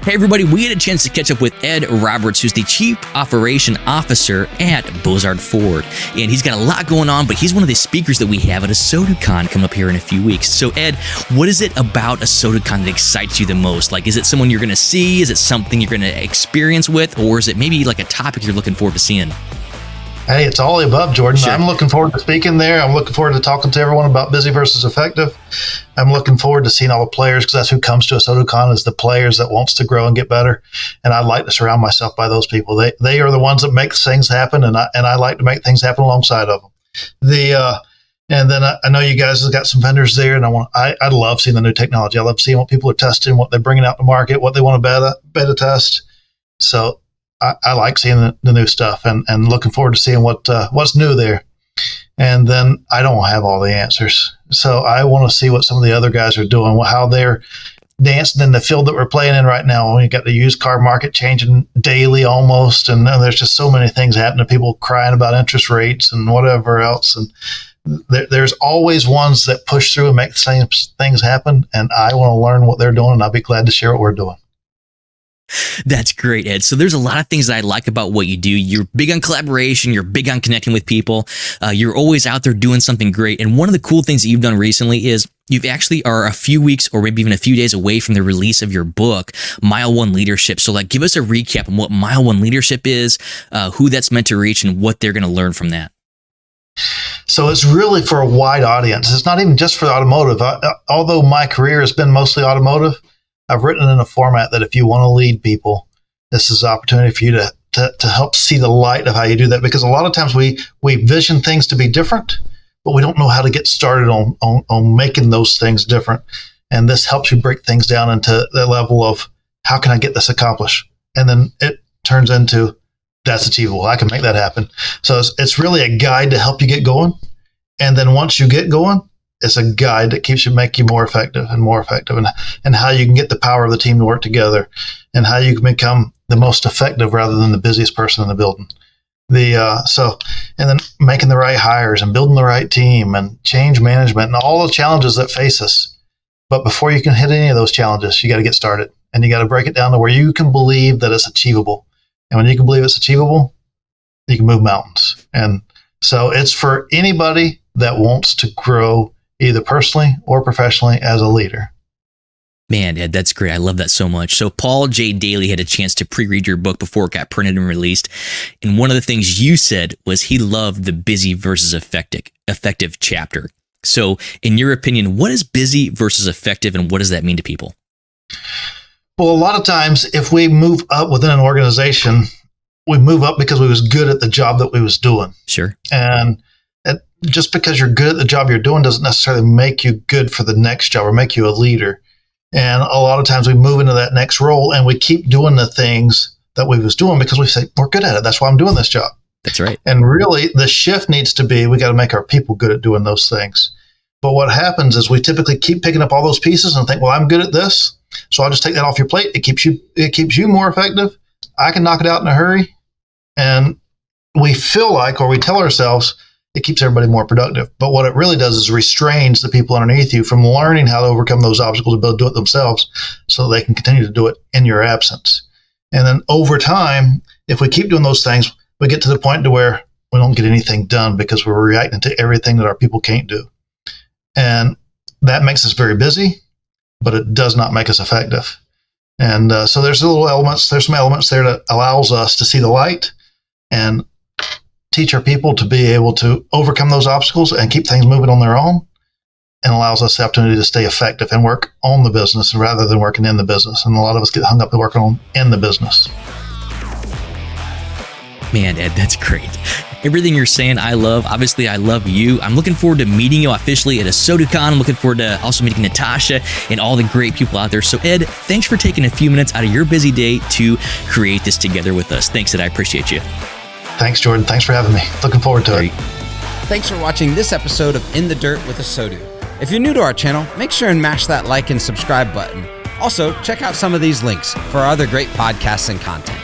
Hey everybody, we had a chance to catch up with Ed Roberts, who's the Chief Operation Officer at Bozard Ford. And he's got a lot going on, but he's one of the speakers that we have at ASOTU CON coming up here in a few weeks. So Ed, what is it about ASOTU CON that excites you the most? Like, is it someone you're going to see? Is it something you're going to experience with? Or is it maybe like a topic you're looking forward to seeing? Hey, it's all the above, Jordan. Sure. I'm looking forward to speaking there. I'm looking forward to talking to everyone about busy versus effective. I'm looking forward to seeing all the players, because that's who comes to ASOTU CON, is the players that wants to grow and get better. And I'd like to surround myself by those people. They are the ones that make things happen, and I like to make things happen alongside of them. And then I know you guys have got some vendors there, and I love seeing the new technology. I love seeing what people are testing, what they're bringing out to market, what they want to beta test. So I like seeing the new stuff and looking forward to seeing what's new there. And then I don't have all the answers. So I want to see what some of the other guys are doing, how they're dancing in the field that we're playing in right now. We got the used car market changing daily almost. And there's just so many things happening. People crying about interest rates and whatever else. And there's always ones that push through and make the same things happen. And I want to learn what they're doing, and I'll be glad to share what we're doing. That's great, Ed. So there's a lot of things that I like about what you do. You're big on collaboration. You're big on connecting with people. You're always out there doing something great. And one of the cool things that you've done recently is you've actually are a few weeks or maybe even a few days away from the release of your book, Mile One Leadership. So give us a recap on what Mile One Leadership is, who that's meant to reach, and what they're going to learn from that. So it's really for a wide audience. It's not even just for automotive. Although my career has been mostly automotive, I've written it in a format that if you want to lead people, this is an opportunity for you to help see the light of how you do that. Because a lot of times we vision things to be different, but we don't know how to get started on making those things different. And this helps you break things down into the level of, how can I get this accomplished? And then it turns into, that's achievable. I can make that happen. So it's really a guide to help you get going. And then once you get going, it's a guide that make you more effective, and how you can get the power of the team to work together, and how you can become the most effective rather than the busiest person in the building. And then making the right hires and building the right team and change management and all the challenges that face us. But before you can hit any of those challenges, you got to get started, and you got to break it down to where you can believe that it's achievable. And when you can believe it's achievable, you can move mountains. And so it's for anybody that wants to grow either personally or professionally as a leader. Man, Ed, that's great. I love that so much. So Paul J. Daly had a chance to pre-read your book before it got printed and released. And one of the things you said was he loved the busy versus effective chapter. So in your opinion, what is busy versus effective, and what does that mean to people? Well, a lot of times if we move up within an organization, we move up because we was good at the job that we was doing. Sure. And just because you're good at the job you're doing doesn't necessarily make you good for the next job or make you a leader. And a lot of times we move into that next role and we keep doing the things that we was doing because we say, we're good at it. That's why I'm doing this job. That's right. And really the shift needs to be, we got to make our people good at doing those things. But what happens is we typically keep picking up all those pieces and think, well, I'm good at this, so I'll just take that off your plate. It keeps you more effective. I can knock it out in a hurry. And we feel like, or we tell ourselves, it keeps everybody more productive. But what it really does is restrains the people underneath you from learning how to overcome those obstacles and be able to do it themselves so they can continue to do it in your absence. And then over time, if we keep doing those things, we get to the point to where we don't get anything done because we're reacting to everything that our people can't do. And that makes us very busy, but it does not make us effective. And so there's some elements there that allows us to see the light and teach our people to be able to overcome those obstacles and keep things moving on their own, and allows us the opportunity to stay effective and work on the business rather than working in the business. And a lot of us get hung up to working on in the business. Man, Ed, that's great. Everything you're saying, I love. Obviously, I love you. I'm looking forward to meeting you officially at ASOTU CON. I'm looking forward to also meeting Natasha and all the great people out there. So, Ed, thanks for taking a few minutes out of your busy day to create this together with us. Thanks, Ed. I appreciate you. Thanks, Jordan. Thanks for having me. Looking forward to it. Thanks for watching this episode of In the Dirt with ASOTU. If you're new to our channel, make sure and mash that like and subscribe button. Also, check out some of these links for our other great podcasts and content.